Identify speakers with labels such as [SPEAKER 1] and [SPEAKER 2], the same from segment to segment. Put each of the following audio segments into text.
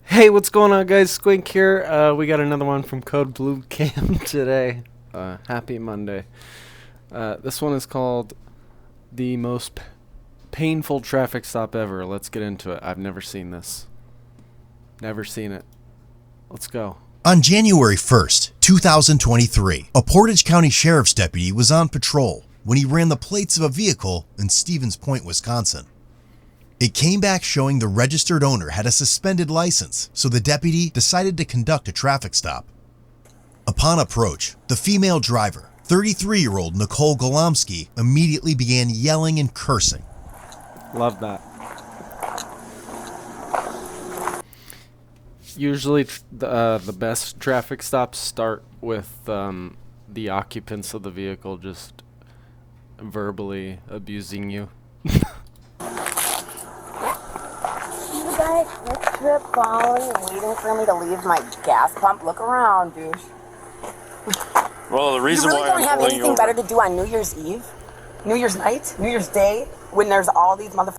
[SPEAKER 1] Hey, what's going on, guys? Squink here. We got another one from Code Blue Cam today. Happy Monday. This one is called The Most Painful Traffic Stop Ever. Let's get into it. I've never seen this. Never seen it. Let's go.
[SPEAKER 2] On January 1st, 2023, a Portage County Sheriff's deputy was on patrol when he ran the plates of a vehicle in Stevens Point, Wisconsin. It came back showing the registered owner had a suspended license, so the deputy decided to conduct a traffic stop. Upon approach, the female driver, 33-year-old Nicole Golomsky, immediately began yelling and cursing.
[SPEAKER 1] Love that. Usually the best traffic stops start with the occupants of the vehicle just verbally abusing you.
[SPEAKER 3] Trip following and waiting for me to leave my gas pump. Look around, dude.
[SPEAKER 4] Well, the reason
[SPEAKER 3] you really
[SPEAKER 4] why
[SPEAKER 3] don't
[SPEAKER 4] I'm
[SPEAKER 3] have
[SPEAKER 4] pulling
[SPEAKER 3] anything
[SPEAKER 4] you
[SPEAKER 3] better
[SPEAKER 4] over.
[SPEAKER 3] to do on New Year's Eve, New Year's night, New Year's Day, when there's all these motherfuckers.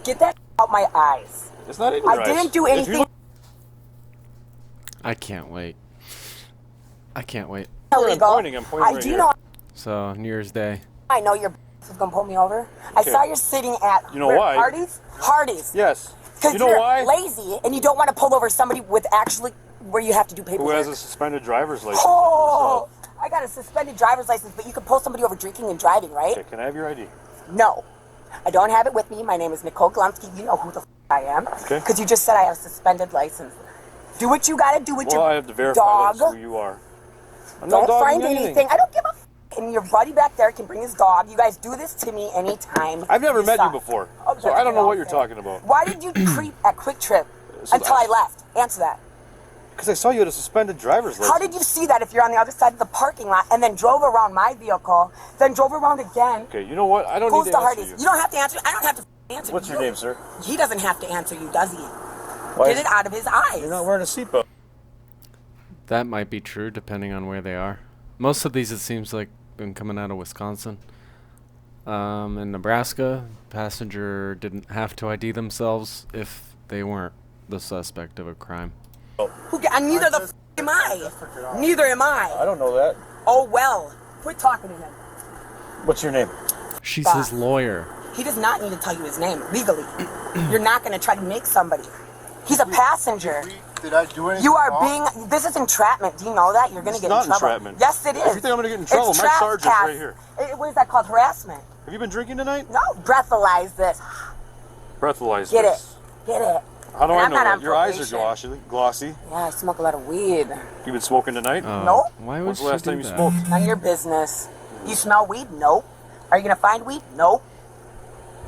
[SPEAKER 3] Get that out my eyes.
[SPEAKER 4] It's not in your eyes.
[SPEAKER 3] I didn't do anything
[SPEAKER 1] I can't wait. I can't wait.
[SPEAKER 3] illegal.
[SPEAKER 4] I'm pointing
[SPEAKER 3] I
[SPEAKER 4] right
[SPEAKER 3] do
[SPEAKER 4] here.
[SPEAKER 3] know.
[SPEAKER 1] So, New Year's Day.
[SPEAKER 3] I know your is gonna pull me over. I saw you're sitting at
[SPEAKER 4] You know why?
[SPEAKER 3] Hardee's.
[SPEAKER 4] Yes.
[SPEAKER 3] Because
[SPEAKER 4] You know
[SPEAKER 3] you're
[SPEAKER 4] why?
[SPEAKER 3] lazy and you don't want to pull over somebody with actually where you have to do paperwork.
[SPEAKER 4] Who has a suspended driver's license?
[SPEAKER 3] Oh, I got a suspended driver's license, but you can pull somebody over drinking and driving, right?
[SPEAKER 4] Okay, can I have your ID?
[SPEAKER 3] No. I don't have it with me. My name is Nicole Glumsky. You know who the I am.
[SPEAKER 4] Okay.
[SPEAKER 3] Because you just said I have a suspended license. Do what you gotta do with
[SPEAKER 4] Well,
[SPEAKER 3] your
[SPEAKER 4] I have to verify
[SPEAKER 3] dog.
[SPEAKER 4] that's who you are. I'm not
[SPEAKER 3] Don't
[SPEAKER 4] dogging
[SPEAKER 3] find anything. I don't give a f. And your buddy back there can bring his dog. You guys do this to me anytime.
[SPEAKER 4] I've never met you
[SPEAKER 3] suck.
[SPEAKER 4] before,
[SPEAKER 3] Oh,
[SPEAKER 4] so
[SPEAKER 3] that's
[SPEAKER 4] I don't know what you're
[SPEAKER 3] I'm saying.
[SPEAKER 4] talking about.
[SPEAKER 3] Why did you creep at Quick Trip
[SPEAKER 4] So
[SPEAKER 3] until I left? Answer that.
[SPEAKER 4] Because I saw you had a suspended driver's license.
[SPEAKER 3] How did you see that if you're on the other side of the parking lot and then drove around my vehicle, then drove around again?
[SPEAKER 4] Okay, you know what? I don't
[SPEAKER 3] Goes
[SPEAKER 4] need
[SPEAKER 3] to
[SPEAKER 4] to answer
[SPEAKER 3] Hardee's.
[SPEAKER 4] you.
[SPEAKER 3] You don't have to answer. I don't have to answer.
[SPEAKER 4] What's
[SPEAKER 3] you.
[SPEAKER 4] your name, sir?
[SPEAKER 3] He doesn't have to answer you, does he?
[SPEAKER 4] Why
[SPEAKER 3] Get
[SPEAKER 4] is-
[SPEAKER 3] it out of his eyes.
[SPEAKER 4] You're not wearing a seatbelt.
[SPEAKER 1] That might be true depending on where they are. Most of these, it seems like, been coming out of Wisconsin. In Nebraska, passenger didn't have to ID themselves if they weren't the suspect of a crime.
[SPEAKER 3] Neither the f am I. Neither am
[SPEAKER 4] I
[SPEAKER 3] I.
[SPEAKER 4] don't know that.
[SPEAKER 3] Oh well. Quit talking to him.
[SPEAKER 4] What's your name?
[SPEAKER 1] She's
[SPEAKER 3] Bob.
[SPEAKER 1] his lawyer.
[SPEAKER 3] He does not need to tell you his name legally. You're not going to try to make somebody. He's a passenger.
[SPEAKER 5] Did I do anything
[SPEAKER 3] You are
[SPEAKER 5] wrong?
[SPEAKER 3] being. This is entrapment. Do you know that? You're going to
[SPEAKER 4] It's
[SPEAKER 3] get
[SPEAKER 4] not
[SPEAKER 3] in trouble.
[SPEAKER 4] entrapment.
[SPEAKER 3] Yes, it is.
[SPEAKER 4] If you think I'm gonna get in trouble,
[SPEAKER 3] It's
[SPEAKER 4] my sergeant's
[SPEAKER 3] trespass.
[SPEAKER 4] right here.
[SPEAKER 3] What is that called? Harassment.
[SPEAKER 4] Have you been drinking tonight?
[SPEAKER 3] No, breathalyze this.
[SPEAKER 4] Breathalyzer.
[SPEAKER 3] Get it. Get it.
[SPEAKER 4] How do
[SPEAKER 3] And
[SPEAKER 4] I
[SPEAKER 3] I'm
[SPEAKER 4] know
[SPEAKER 3] not
[SPEAKER 4] that?
[SPEAKER 3] on
[SPEAKER 4] Your eyes are
[SPEAKER 3] probation.
[SPEAKER 4] glossy.
[SPEAKER 3] Yeah, I smoke a lot of weed.
[SPEAKER 4] You been smoking tonight?
[SPEAKER 1] Oh,
[SPEAKER 3] Nope.
[SPEAKER 1] Why would
[SPEAKER 4] When's
[SPEAKER 1] she
[SPEAKER 4] the last
[SPEAKER 1] do
[SPEAKER 4] time you
[SPEAKER 1] that?
[SPEAKER 4] smoked?
[SPEAKER 3] None of your business. You smell weed? Nope. Are you going to find weed? Nope.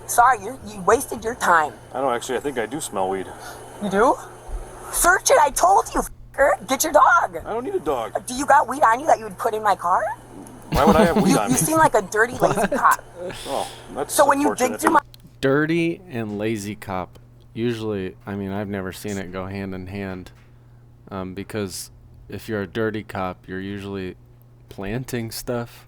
[SPEAKER 3] Sorry, you wasted your time.
[SPEAKER 4] I don't actually. I think I do smell weed.
[SPEAKER 3] You do? Search it. I told you, f***er. Get your dog.
[SPEAKER 4] I don't need a dog.
[SPEAKER 3] Do you got weed on you that you would put in my car?
[SPEAKER 4] Why would I have weed
[SPEAKER 3] You,
[SPEAKER 4] on
[SPEAKER 3] you
[SPEAKER 4] me?
[SPEAKER 3] seem like a dirty, lazy cop.
[SPEAKER 4] Oh, that's
[SPEAKER 3] So when you dig
[SPEAKER 4] unfortunate.
[SPEAKER 3] through my...
[SPEAKER 1] Dirty and lazy cop. Usually, I mean, I've never seen it go hand in hand. Because if you're a dirty cop, you're usually planting stuff.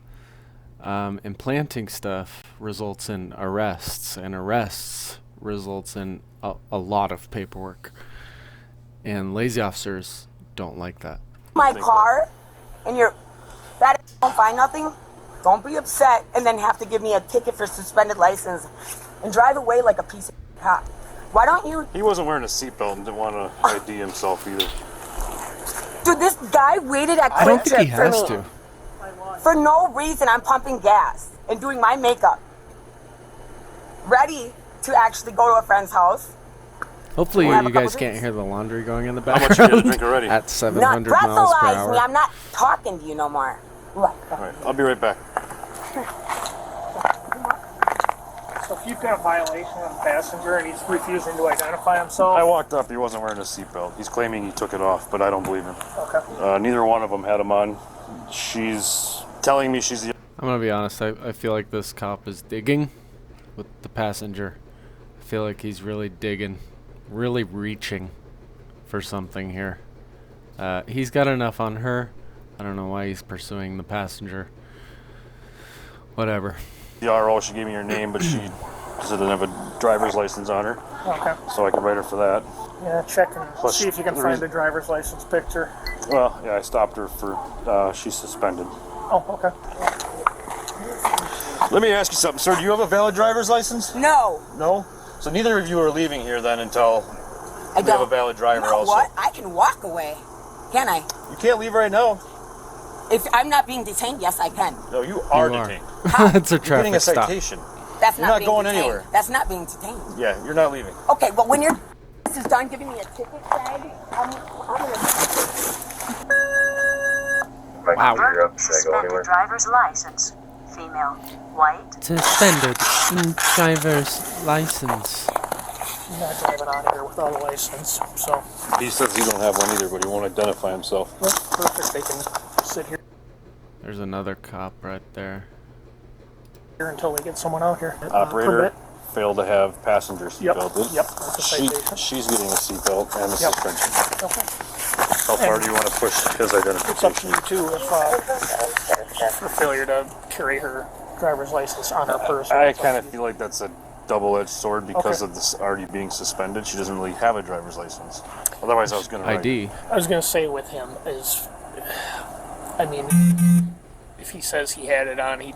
[SPEAKER 1] And planting stuff results in arrests. And arrests results in a lot of paperwork. And lazy officers don't like that.
[SPEAKER 3] my car and you're that don't find nothing, don't be upset and then have to give me a ticket for suspended license and drive away like a piece of cop. Why don't you...
[SPEAKER 4] He wasn't wearing a seatbelt and didn't want to ID himself either.
[SPEAKER 3] Dude, this guy waited at
[SPEAKER 1] I don't
[SPEAKER 3] Quick
[SPEAKER 1] think he
[SPEAKER 3] Trip for
[SPEAKER 1] has
[SPEAKER 3] me.
[SPEAKER 1] to.
[SPEAKER 3] For no reason. I'm pumping gas and doing my makeup. Ready to actually go to a friend's house.
[SPEAKER 1] Hopefully,
[SPEAKER 3] We'll have
[SPEAKER 1] you
[SPEAKER 3] a couple
[SPEAKER 1] guys can't
[SPEAKER 3] drinks.
[SPEAKER 1] hear the laundry going in the
[SPEAKER 4] How much
[SPEAKER 1] background.
[SPEAKER 4] you got to drink already?
[SPEAKER 1] At
[SPEAKER 3] Not
[SPEAKER 1] 700 miles per
[SPEAKER 3] breathalyze me.
[SPEAKER 1] hour.
[SPEAKER 3] I'm not talking to you no more. What?
[SPEAKER 4] All right, I'll be right back.
[SPEAKER 6] So if you've got a violation on the passenger and he's refusing to identify himself,
[SPEAKER 4] I walked up. He wasn't wearing a seatbelt. He's claiming he took it off, but I don't believe him.
[SPEAKER 6] okay.
[SPEAKER 4] Neither one of them had him on. She's telling me she's the...
[SPEAKER 1] I'm gonna be honest. I feel like this cop is digging with the passenger. I feel like he's really digging, really reaching for something here. He's got enough on her. I don't know why he's pursuing the passenger. Whatever.
[SPEAKER 4] The RO. She gave me her name, but she because I didn't have a driver's license on her.
[SPEAKER 6] Okay.
[SPEAKER 4] So I could write her for that.
[SPEAKER 6] Yeah, check and
[SPEAKER 4] Plus,
[SPEAKER 6] see if you can
[SPEAKER 4] the
[SPEAKER 6] find
[SPEAKER 4] reason-
[SPEAKER 6] the driver's license picture.
[SPEAKER 4] Well, yeah, I stopped her for, she's suspended.
[SPEAKER 6] Oh, okay.
[SPEAKER 4] Let me ask you something, sir. Do you have a valid driver's license?
[SPEAKER 3] No,
[SPEAKER 4] No? So neither of you are leaving here then until
[SPEAKER 3] I
[SPEAKER 4] we
[SPEAKER 3] don't.
[SPEAKER 4] have a valid driver
[SPEAKER 3] You know
[SPEAKER 4] also.
[SPEAKER 3] what? I can walk away. Can I?
[SPEAKER 4] You can't leave right now.
[SPEAKER 3] If I'm not being detained, yes, I can.
[SPEAKER 4] No, you are
[SPEAKER 1] You are.
[SPEAKER 4] detained.
[SPEAKER 1] It's a
[SPEAKER 4] You're getting a
[SPEAKER 1] traffic stop.
[SPEAKER 4] citation.
[SPEAKER 3] That's
[SPEAKER 4] You're
[SPEAKER 3] not
[SPEAKER 4] not
[SPEAKER 3] being
[SPEAKER 4] going
[SPEAKER 3] detained.
[SPEAKER 4] anywhere.
[SPEAKER 3] That's not being detained.
[SPEAKER 4] Yeah, you're not leaving.
[SPEAKER 3] Okay, well, when your is done giving me a ticket tag, I'm gonna.
[SPEAKER 1] Wow.
[SPEAKER 5] Suspended driver's license. Female. White.
[SPEAKER 1] Suspended driver's license.
[SPEAKER 6] He's not driving out of here without a license, so
[SPEAKER 4] He says he don't have one either, but he won't identify himself.
[SPEAKER 6] that's perfect. They can sit here
[SPEAKER 1] There's another cop right there.
[SPEAKER 6] until they get someone out here.
[SPEAKER 4] Operator
[SPEAKER 6] Permit.
[SPEAKER 4] failed to have passenger
[SPEAKER 6] Yep,
[SPEAKER 4] seatbelt.
[SPEAKER 6] yep, that's a citation.
[SPEAKER 4] She's getting a seatbelt and a
[SPEAKER 6] Yep.
[SPEAKER 4] suspension.
[SPEAKER 6] Okay.
[SPEAKER 4] How far do you want to push his
[SPEAKER 6] It's up to
[SPEAKER 4] identification?
[SPEAKER 6] you too if for failure to carry her driver's license on her person.
[SPEAKER 4] I
[SPEAKER 6] It's up
[SPEAKER 4] kind
[SPEAKER 6] to
[SPEAKER 4] of
[SPEAKER 6] you.
[SPEAKER 4] feel like that's a double-edged sword because
[SPEAKER 6] Okay.
[SPEAKER 4] of this already being suspended. She doesn't really have a driver's license. Otherwise, I was going to write.
[SPEAKER 1] ID.
[SPEAKER 6] I was gonna say with him is, I mean, if he says he had it on, he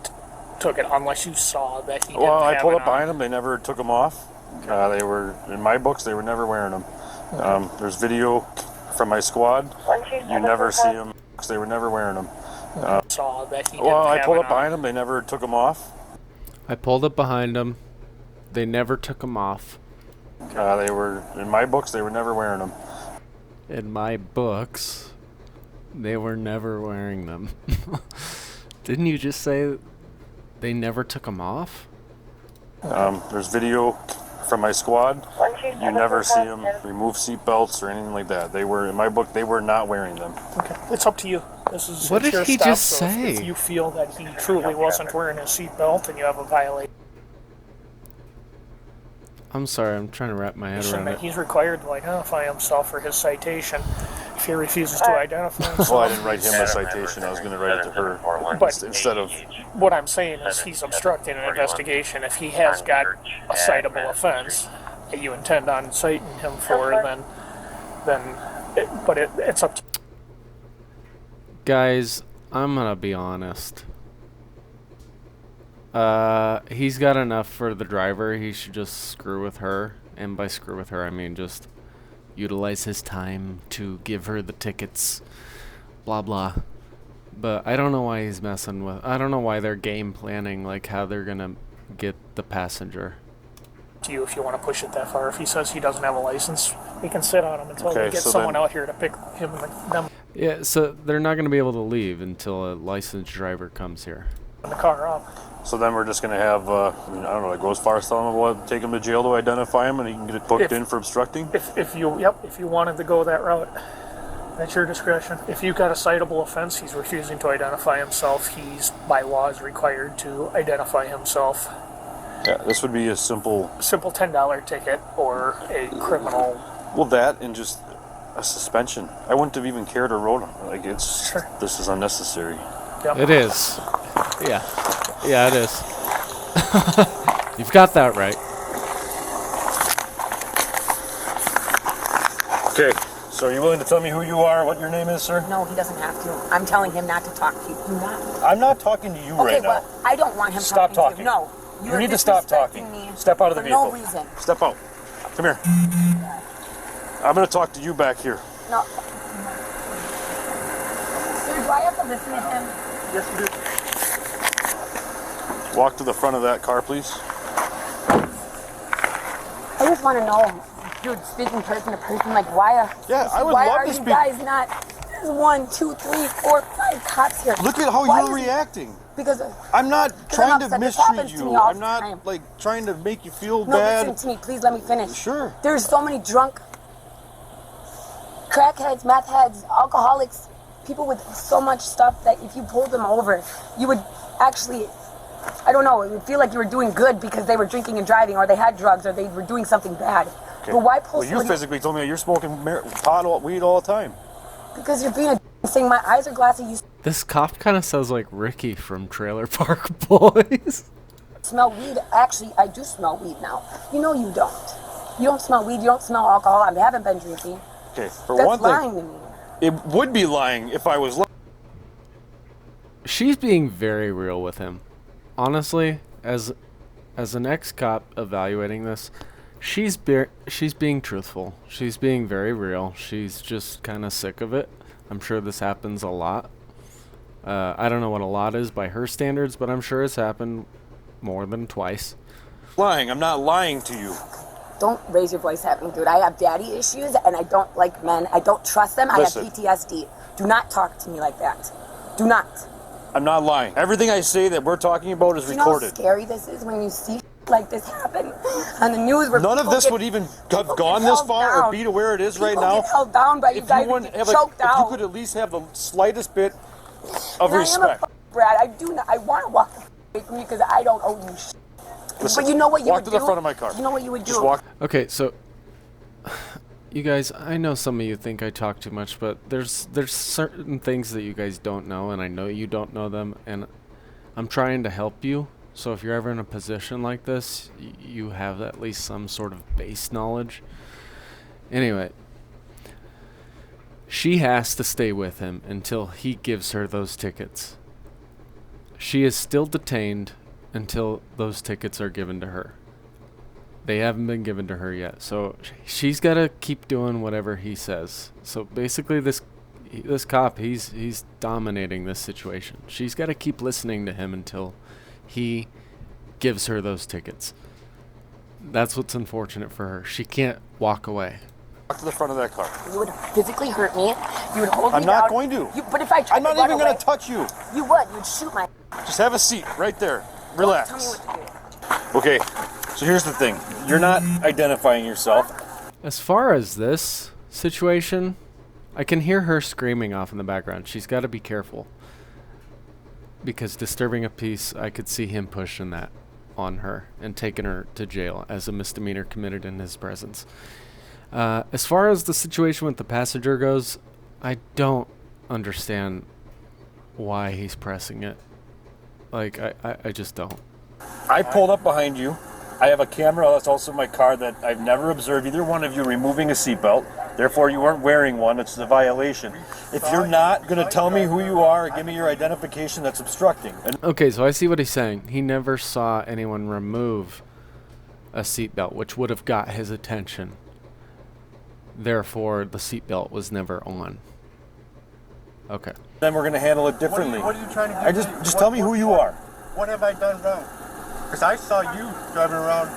[SPEAKER 6] took it unless you saw that he didn't
[SPEAKER 4] Well, I
[SPEAKER 6] have
[SPEAKER 4] pulled
[SPEAKER 6] it
[SPEAKER 4] up
[SPEAKER 6] on.
[SPEAKER 4] behind them. They never took them off. They were, in my books, they were never wearing them. There's video from my squad. You never see them. They were never wearing them.
[SPEAKER 6] Saw that he didn't
[SPEAKER 4] Well, I
[SPEAKER 6] have
[SPEAKER 4] pulled
[SPEAKER 6] it
[SPEAKER 4] up
[SPEAKER 6] on.
[SPEAKER 4] behind them. They never took them off.
[SPEAKER 1] I pulled up behind them. They never took them off.
[SPEAKER 4] They were, in my books, they were never wearing them.
[SPEAKER 1] In my books, they were never wearing them. Didn't you just say they never took them off?
[SPEAKER 4] There's video from my squad. You never see them remove seatbelts or anything like that. They were, in my book, they were not wearing them.
[SPEAKER 6] Okay, it's up to you. This is
[SPEAKER 1] What did
[SPEAKER 6] your
[SPEAKER 1] he
[SPEAKER 6] stop,
[SPEAKER 1] just
[SPEAKER 6] so if
[SPEAKER 1] say?
[SPEAKER 6] you feel that he truly wasn't wearing his seatbelt and you have a violation,
[SPEAKER 1] I'm sorry, I'm trying to wrap my head around it.
[SPEAKER 6] he's required to identify himself for his citation. If he refuses to identify himself,
[SPEAKER 4] Well, I didn't write him a citation. I was going to write it to her
[SPEAKER 6] But-
[SPEAKER 4] instead of.
[SPEAKER 6] what I'm saying is he's obstructing an investigation. If he has got a citable offense that you intend on citing him for, it's up to you.
[SPEAKER 1] Guys, I'm gonna be honest. He's got enough for the driver. He should just screw with her. And by screw with her, I mean just utilize his time to give her the tickets. Blah, blah. But I don't know why he's messing with... I don't know why they're game planning, like, how they're gonna get the passenger.
[SPEAKER 6] To you if you want to push it that far. If he says he doesn't have a license, we can sit on him until
[SPEAKER 4] Okay,
[SPEAKER 6] we get
[SPEAKER 4] so
[SPEAKER 6] someone
[SPEAKER 4] then-
[SPEAKER 6] out here to pick him them
[SPEAKER 1] Yeah, so they're not gonna be able to leave until a licensed driver comes here.
[SPEAKER 6] in the car up.
[SPEAKER 4] So then we're just going to have, I don't know, go as far as telling him we'll take him to jail to identify him and he can get booked in for obstructing?
[SPEAKER 6] If you wanted to go that route, that's your discretion. If you've got a citable offense, he's refusing to identify himself. He's by law is required to identify himself.
[SPEAKER 4] Yeah, this would be a simple,
[SPEAKER 6] Simple $10 ticket or a criminal.
[SPEAKER 4] well, that and just a suspension. I wouldn't have even cared or wrote him. Like,
[SPEAKER 6] Sure.
[SPEAKER 4] this is unnecessary.
[SPEAKER 6] Yep.
[SPEAKER 1] It is. Yeah. Yeah, it is. You've got that right.
[SPEAKER 4] Okay, so are you willing to tell me who you are, what your name is, sir?
[SPEAKER 3] No, he doesn't have to. I'm telling him not to talk to you. Do not.
[SPEAKER 4] I'm not talking to you
[SPEAKER 3] Okay,
[SPEAKER 4] right
[SPEAKER 3] well,
[SPEAKER 4] now.
[SPEAKER 3] I don't want him
[SPEAKER 4] Stop
[SPEAKER 3] talking to
[SPEAKER 4] talking.
[SPEAKER 3] you. No.
[SPEAKER 4] You
[SPEAKER 3] You're
[SPEAKER 4] need to stop talking.
[SPEAKER 3] disrespecting me
[SPEAKER 4] Step out of the
[SPEAKER 3] for
[SPEAKER 4] vehicle.
[SPEAKER 3] no reason.
[SPEAKER 4] Step out. Come here. I'm going to talk to you back here.
[SPEAKER 3] No. Sir, do I have to listen to him?
[SPEAKER 6] Yes, you do.
[SPEAKER 4] Walk to the front of that car, please.
[SPEAKER 3] I just want to know, dude, speaking person to person, like why
[SPEAKER 4] I would
[SPEAKER 3] why
[SPEAKER 4] love
[SPEAKER 3] are
[SPEAKER 4] to
[SPEAKER 3] you
[SPEAKER 4] speak.
[SPEAKER 3] guys not? There's 1, 2, 3, 4, 5 cops here.
[SPEAKER 4] Look at how
[SPEAKER 3] Why
[SPEAKER 4] you're
[SPEAKER 3] is-
[SPEAKER 4] reacting.
[SPEAKER 3] Because
[SPEAKER 4] I'm not trying to
[SPEAKER 3] upset. This
[SPEAKER 4] mistreat
[SPEAKER 3] happens to me
[SPEAKER 4] you.
[SPEAKER 3] all
[SPEAKER 4] I'm
[SPEAKER 3] the
[SPEAKER 4] not
[SPEAKER 3] time.
[SPEAKER 4] like trying to make you feel
[SPEAKER 3] no,
[SPEAKER 4] bad.
[SPEAKER 3] listen to me, please let me finish.
[SPEAKER 4] Sure.
[SPEAKER 3] There's so many drunk, crackheads, meth heads, alcoholics, people with so much stuff that if you pulled them over, you would actually, I don't know, it would feel like you were doing good because they were drinking and driving, or they had drugs, or they were doing something bad.
[SPEAKER 4] Okay.
[SPEAKER 3] But why pull
[SPEAKER 4] Well, you
[SPEAKER 3] somebody?
[SPEAKER 4] physically told me that you're smoking weed all the time.
[SPEAKER 3] Because you're being a saying my eyes are glassy. You
[SPEAKER 1] This cop kind of sounds like Ricky from Trailer Park Boys.
[SPEAKER 3] Smell weed. Actually, I do smell weed now. You know you don't. You don't smell weed. You don't smell alcohol. I haven't been drinking.
[SPEAKER 4] Okay, for
[SPEAKER 3] That's
[SPEAKER 4] one thing,
[SPEAKER 3] lying to me.
[SPEAKER 4] it would be lying if I was lying.
[SPEAKER 1] She's being very real with him. Honestly, as an ex-cop evaluating this, she's being truthful. She's being very real. She's just kind of sick of it. I'm sure this happens a lot. I don't know what a lot is by her standards, but I'm sure it's happened more than twice.
[SPEAKER 4] Lying. I'm not lying to you.
[SPEAKER 3] Don't raise your voice at me, dude. I have daddy issues, and I don't like men. I don't trust them.
[SPEAKER 4] Listen.
[SPEAKER 3] I have PTSD. Do not talk to me like that. Do not.
[SPEAKER 4] I'm not lying. Everything I say that we're talking about is
[SPEAKER 3] You know how
[SPEAKER 4] recorded.
[SPEAKER 3] scary this is when you see like this happen on the news? Where
[SPEAKER 4] None of
[SPEAKER 3] people
[SPEAKER 4] this
[SPEAKER 3] get-
[SPEAKER 4] would even have
[SPEAKER 3] people
[SPEAKER 4] gone
[SPEAKER 3] get
[SPEAKER 4] this
[SPEAKER 3] held
[SPEAKER 4] far or
[SPEAKER 3] down.
[SPEAKER 4] be to where it is
[SPEAKER 3] People
[SPEAKER 4] right now.
[SPEAKER 3] get held down by you
[SPEAKER 4] If
[SPEAKER 3] guys
[SPEAKER 4] you,
[SPEAKER 3] and
[SPEAKER 4] wouldn't
[SPEAKER 3] get
[SPEAKER 4] have
[SPEAKER 3] choked
[SPEAKER 4] if you
[SPEAKER 3] out.
[SPEAKER 4] could at least have the slightest bit of
[SPEAKER 3] And
[SPEAKER 4] respect.
[SPEAKER 3] I am a Brad. I do not. I want to walk away from you because I don't owe you shit.
[SPEAKER 4] Listen,
[SPEAKER 3] But you know what you
[SPEAKER 4] walk
[SPEAKER 3] would
[SPEAKER 4] to
[SPEAKER 3] do?
[SPEAKER 4] the front of my car.
[SPEAKER 3] You know what you would do?
[SPEAKER 4] Just walk.
[SPEAKER 1] Okay, so you guys, I know some of you think I talk too much, but there's certain things that you guys don't know, and I know you don't know them, and I'm trying to help you. So if you're ever in a position like this, you have at least some sort of base knowledge. Anyway, she has to stay with him until he gives her those tickets. She is still detained until those tickets are given to her. They haven't been given to her yet, so she's got to keep doing whatever he says. So basically, this cop, he's dominating this situation. She's got to keep listening to him until he gives her those tickets. That's what's unfortunate for her. She can't walk away.
[SPEAKER 4] Walk to the front of that car.
[SPEAKER 3] You would physically hurt me. You would hold me
[SPEAKER 4] I'm not
[SPEAKER 3] down.
[SPEAKER 4] going to.
[SPEAKER 3] But if I tried
[SPEAKER 4] I'm not
[SPEAKER 3] to run
[SPEAKER 4] even going
[SPEAKER 3] away,
[SPEAKER 4] to touch you.
[SPEAKER 3] you would. You'd shoot my.
[SPEAKER 4] Just have a seat right there.
[SPEAKER 3] Tell me
[SPEAKER 4] Relax.
[SPEAKER 3] what to do.
[SPEAKER 4] Okay, so here's the thing. You're not identifying yourself.
[SPEAKER 1] As far as this situation, I can hear her screaming off in the background. She's got to be careful. Because disturbing a peace, I could see him pushing that on her and taking her to jail as a misdemeanor committed in his presence. As far as the situation with the passenger goes, I don't understand why he's pressing it. Like, I just don't.
[SPEAKER 4] I pulled up behind you. I have a camera that's also in my car that I've never observed either one of you removing a seatbelt. Therefore, you weren't wearing one. It's a violation. If you're not going to tell me who you are or give me your identification, that's obstructing.
[SPEAKER 1] Okay, so I see what he's saying. He never saw anyone remove a seatbelt, which would have got his attention. Therefore, the seatbelt was never on. Okay.
[SPEAKER 4] Then we're going to handle it differently.
[SPEAKER 7] What are you trying to do?
[SPEAKER 4] Just tell me who you are.
[SPEAKER 7] What have I done wrong? Because I saw you driving around.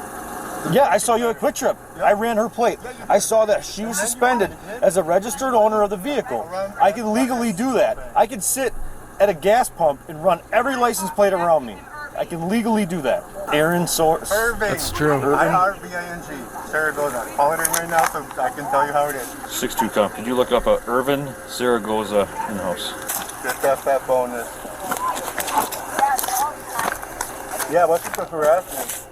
[SPEAKER 4] Yeah, I saw you at Quick Trip. I ran her plate. I saw that she was suspended as a registered owner of the vehicle. I can legally do that. I can sit at a gas pump and run every license plate around me. I can legally do that. Aaron Source.
[SPEAKER 7] Irving.
[SPEAKER 1] That's true.
[SPEAKER 7] IRVING. Zaragoza. Call it in right now so I can tell you how it is.
[SPEAKER 4] 6'2" comp. Could you look up Irvin Zaragoza in-house?
[SPEAKER 7] Just off that bonus. Yeah, what's the harassment?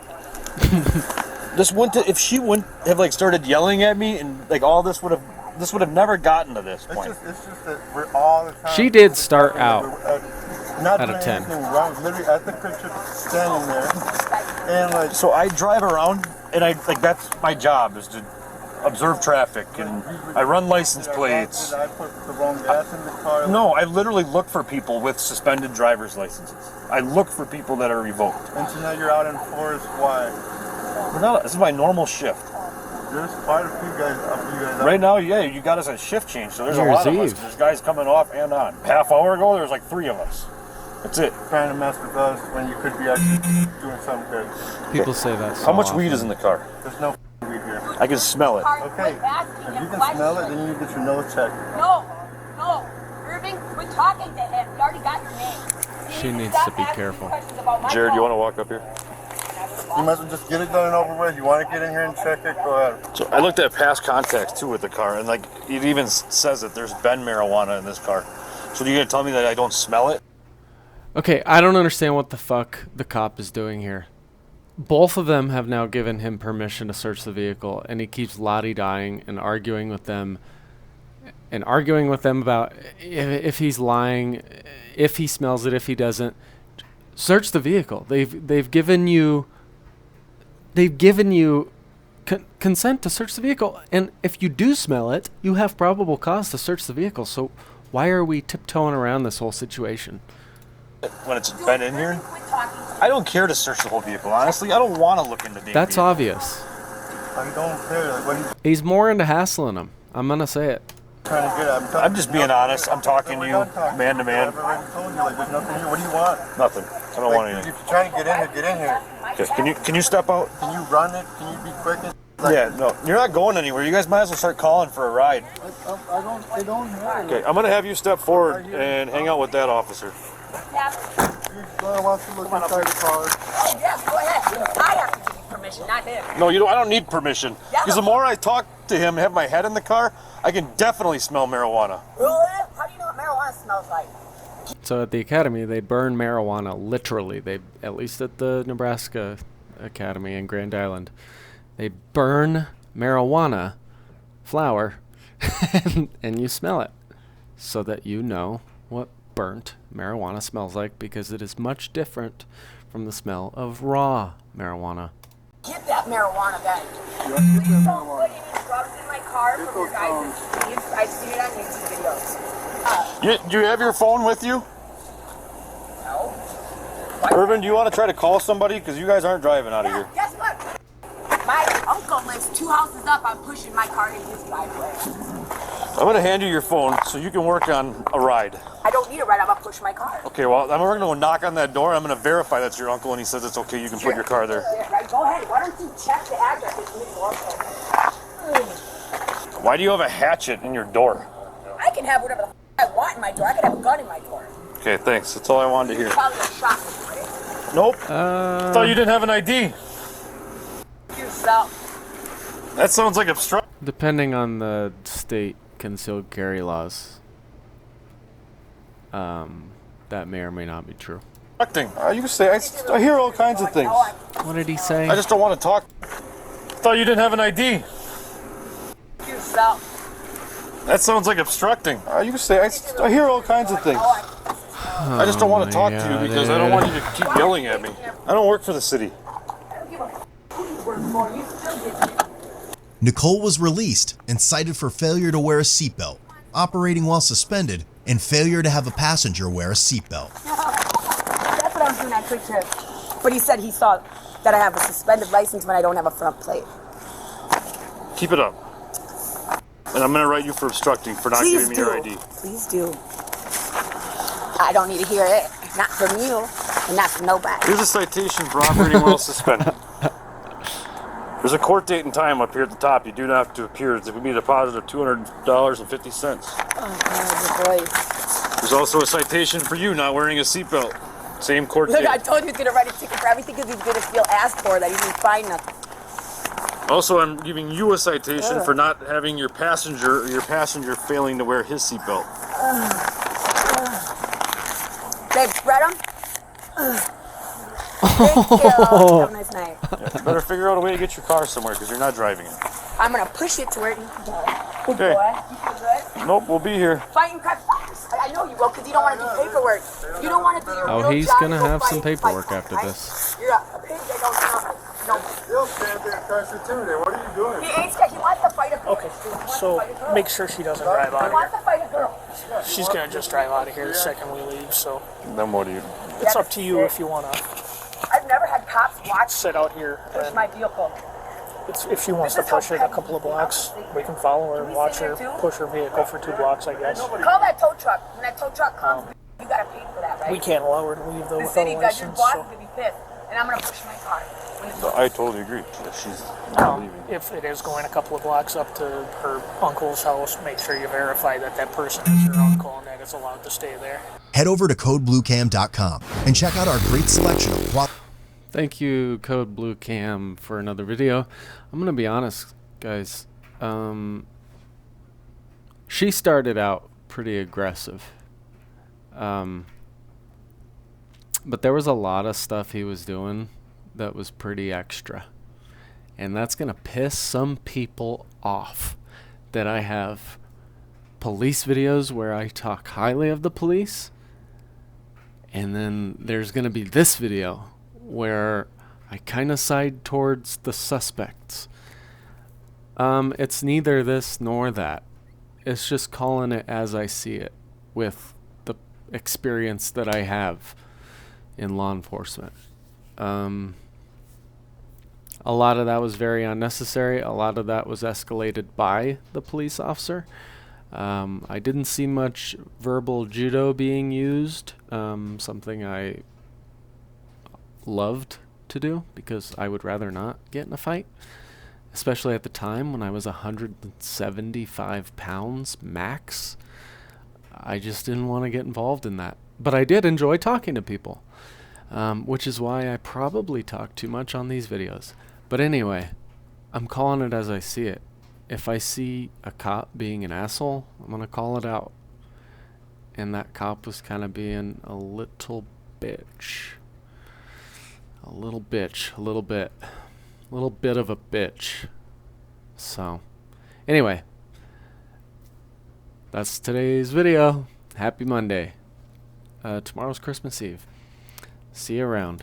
[SPEAKER 4] This wouldn't if she wouldn't have like started yelling at me and like all this would have never gotten to this point.
[SPEAKER 7] It's just that we're all the time.
[SPEAKER 1] She did start out
[SPEAKER 7] not
[SPEAKER 1] out of
[SPEAKER 7] doing
[SPEAKER 1] 10.
[SPEAKER 7] anything wrong. Literally at the Quick Trip, standing there, and like.
[SPEAKER 4] So I drive around and that's my job is to observe traffic and I run license plates.
[SPEAKER 7] Did I put the wrong gas in the car?
[SPEAKER 4] No, I literally look for people with suspended driver's licenses. I look for people that are revoked.
[SPEAKER 7] And so now you're out in forest. Why?
[SPEAKER 4] This is my normal shift.
[SPEAKER 7] There's quite a few guys up.
[SPEAKER 4] Right now, yeah, you got us a shift change, so there's
[SPEAKER 1] New
[SPEAKER 4] a lot
[SPEAKER 1] Year's
[SPEAKER 4] of us.
[SPEAKER 1] Eve.
[SPEAKER 4] There's guys coming off and on. Half hour ago, there was like 3 of us. That's it.
[SPEAKER 7] Trying to mess with us when you could be actually doing something good.
[SPEAKER 1] People say that so
[SPEAKER 4] How much
[SPEAKER 1] often.
[SPEAKER 4] weed is in the car?
[SPEAKER 7] There's no weed here.
[SPEAKER 4] I can smell it.
[SPEAKER 7] Okay, if you can smell it, then you need to get your nose checked.
[SPEAKER 3] No. Irving, we're talking to him. We already got your name.
[SPEAKER 1] She needs to be careful.
[SPEAKER 4] Jared, you want to walk up here?
[SPEAKER 7] You might as well just get it done and over with. You want to get in here and check it, go ahead.
[SPEAKER 4] So I looked at past contacts too with the car, and like it even says that there's been marijuana in this car. So you're gonna tell me that I don't smell it?
[SPEAKER 1] Okay, I don't understand what the fuck the cop is doing here. Both of them have now given him permission to search the vehicle, and he keeps la-di-dying and arguing with them about if he's lying, if he smells it, if he doesn't. search the vehicle. They've given you consent to search the vehicle, and if you do smell it, you have probable cause to search the vehicle. So why are we tiptoeing around this whole situation?
[SPEAKER 4] When it's been in here, I don't care to search the whole vehicle. Honestly, I don't want to look into the
[SPEAKER 1] That's
[SPEAKER 4] vehicle.
[SPEAKER 1] obvious.
[SPEAKER 7] I don't care. Like, what are you
[SPEAKER 1] He's more into hassling him. I'm gonna say it.
[SPEAKER 7] trying to get at?
[SPEAKER 4] I'm just being honest. I'm talking to you, man to man.
[SPEAKER 7] I've already told you, like, there's nothing here. What do you want?
[SPEAKER 4] Nothing. I don't want
[SPEAKER 7] Like,
[SPEAKER 4] anything.
[SPEAKER 7] if you're trying to get in here, get in here.
[SPEAKER 4] Okay, can you step out?
[SPEAKER 7] Can you run it? Can you be quick? Like,
[SPEAKER 4] Yeah, no, you're not going anywhere. You guys might as well start calling for a ride.
[SPEAKER 7] I don't have it.
[SPEAKER 4] Okay, I'm gonna have you step forward and hang out with that officer.
[SPEAKER 7] I want to look inside the car.
[SPEAKER 3] Oh, yes, go ahead. I have to give you permission, not him.
[SPEAKER 4] No, you don't. I don't need permission. Because the more I talk to him, have my head in the car, I can definitely smell marijuana.
[SPEAKER 3] Really? How do you know what marijuana smells like?
[SPEAKER 1] So at the academy, they burn marijuana literally. They, at least at the Nebraska Academy in Grand Island, they burn marijuana flower and you smell it so that you know what burnt marijuana smells like, because it is much different from the smell of raw marijuana.
[SPEAKER 3] Get that marijuana then. Please don't put any drugs in my car from your guys' I've seen it on YouTube videos.
[SPEAKER 4] Do you have your phone with you?
[SPEAKER 3] No.
[SPEAKER 4] Irvin, do you want to try to call somebody? Because you guys aren't driving out of here.
[SPEAKER 3] Guess what? My uncle lives 2 houses up. I'm pushing my car in his driveway.
[SPEAKER 4] I'm going to hand you your phone so you can work on a ride.
[SPEAKER 3] I don't need a ride. I'm gonna push my car.
[SPEAKER 4] Okay, well, we're going to go knock on that door. I'm going to verify that's your uncle, and he says it's okay. You can put your car there.
[SPEAKER 3] Yeah, right. Go ahead. Why don't you check the address? It's in the door.
[SPEAKER 4] Why do you have a hatchet in your door?
[SPEAKER 3] I can have whatever the I want in my door. I can have a gun in my door.
[SPEAKER 4] Okay, thanks. That's all I wanted to hear.
[SPEAKER 3] Probably a shotgun, right?
[SPEAKER 4] Nope. I thought you didn't have an ID.
[SPEAKER 3] Yourself.
[SPEAKER 4] That sounds like obstruction.
[SPEAKER 1] Depending on the state concealed carry laws, that may or may not be true.
[SPEAKER 4] You can say, I hear all kinds of things.
[SPEAKER 1] What did he say?
[SPEAKER 4] I just don't want to talk. I thought you didn't have an ID.
[SPEAKER 3] Yourself.
[SPEAKER 4] That sounds like obstructing. You can say, I hear all kinds of things. I just don't want to talk to you because I don't want you to keep yelling at me. I don't work for the city.
[SPEAKER 2] Nicole was released and cited for failure to wear a seatbelt, operating while suspended, and failure to have a passenger wear a seatbelt.
[SPEAKER 3] That's what I was doing at Quick Trip. But he said he saw that I have a suspended license when I don't have a front plate.
[SPEAKER 4] Keep it up. And I'm going to write you for obstructing for not giving me your ID.
[SPEAKER 3] Please do. I don't need to hear it. Not from you, and not from nobody.
[SPEAKER 4] Here's a citation for operating while suspended. There's a court date and time up here at the top. You do not have to appear. There will be a deposit of $200.50.
[SPEAKER 3] Oh, God, your voice.
[SPEAKER 4] There's also a citation for you not wearing a seatbelt. Same court
[SPEAKER 3] Look,
[SPEAKER 4] date.
[SPEAKER 3] I told you he's gonna write a ticket for everything because he's gonna feel asked for that he didn't find nothing.
[SPEAKER 4] Also, I'm giving you a citation for not having your passenger failing to wear his seatbelt.
[SPEAKER 3] Babe, read him? Thank you. Have a nice night.
[SPEAKER 4] Yeah, you better figure out a way to get your car somewhere because you're not driving it.
[SPEAKER 3] I'm gonna push it to where it needs to go. Good
[SPEAKER 4] Okay.
[SPEAKER 3] boy. You feel good?
[SPEAKER 4] Nope, we'll be here.
[SPEAKER 3] Fighting crap. I know you will because you don't want to do paperwork. You don't want to do your
[SPEAKER 1] Oh,
[SPEAKER 3] real
[SPEAKER 1] he's
[SPEAKER 3] job.
[SPEAKER 1] gonna
[SPEAKER 3] You go
[SPEAKER 1] have some
[SPEAKER 3] fight,
[SPEAKER 1] paperwork
[SPEAKER 3] fight,
[SPEAKER 1] after
[SPEAKER 3] right?
[SPEAKER 1] this.
[SPEAKER 3] You're a pig that don't know. No.
[SPEAKER 7] You'll stand there and constitute. What are you doing?
[SPEAKER 3] He ain't scared. He wants to fight a girl.
[SPEAKER 6] Okay,
[SPEAKER 3] He wants to
[SPEAKER 6] so
[SPEAKER 3] fight a girl.
[SPEAKER 6] make sure she doesn't drive
[SPEAKER 3] He
[SPEAKER 6] out of
[SPEAKER 3] wants
[SPEAKER 6] here.
[SPEAKER 3] to fight a girl.
[SPEAKER 6] She's gonna just drive out of here the second we leave, so
[SPEAKER 4] Then what do you?
[SPEAKER 6] it's up to you if you wanna
[SPEAKER 3] I've never had cops watch
[SPEAKER 6] sit out here.
[SPEAKER 3] push
[SPEAKER 6] And
[SPEAKER 3] my vehicle.
[SPEAKER 6] if she wants to push it a couple of blocks, we can follow her and watch her push her vehicle for 2 blocks, I guess.
[SPEAKER 3] Call that tow truck. When that tow truck comes, you gotta pay for that, right?
[SPEAKER 6] We can't allow her to leave though
[SPEAKER 3] The
[SPEAKER 6] without a
[SPEAKER 3] city does. Your
[SPEAKER 6] license.
[SPEAKER 3] boss
[SPEAKER 6] So,
[SPEAKER 3] is gonna be pissed, and I'm gonna push my car.
[SPEAKER 4] I totally agree. She's not leaving.
[SPEAKER 6] if it is going a couple of blocks up to her uncle's house, make sure you verify that that person is your uncle and that it's allowed to stay there.
[SPEAKER 2] Head over to codebluecam.com and check out our great selection of quality.
[SPEAKER 1] Thank you, Code Blue Cam, for another video. I'm gonna be honest, guys. She started out pretty aggressive, but there was a lot of stuff he was doing that was pretty extra, and that's gonna piss some people off. That I have police videos where I talk highly of the police, And then there's going to be this video where I kind of side towards the suspects. It's neither this nor that. It's just calling it as I see it with the experience that I have in law enforcement. A lot of that was very unnecessary. A lot of that was escalated by the police officer. I didn't see much verbal judo being used, something I loved to do because I would rather not get in a fight, especially at the time when I was 175 pounds max. I just didn't want to get involved in that. But I did enjoy talking to people, which is why I probably talk too much on these videos. But anyway, I'm calling it as I see it. If I see a cop being an asshole, I'm going to call it out. And that cop was kind of being a little bitch. A little bitch. A little bit. A little bit of a bitch. So, anyway. That's today's video. Happy Monday. Tomorrow's Christmas Eve. See you around.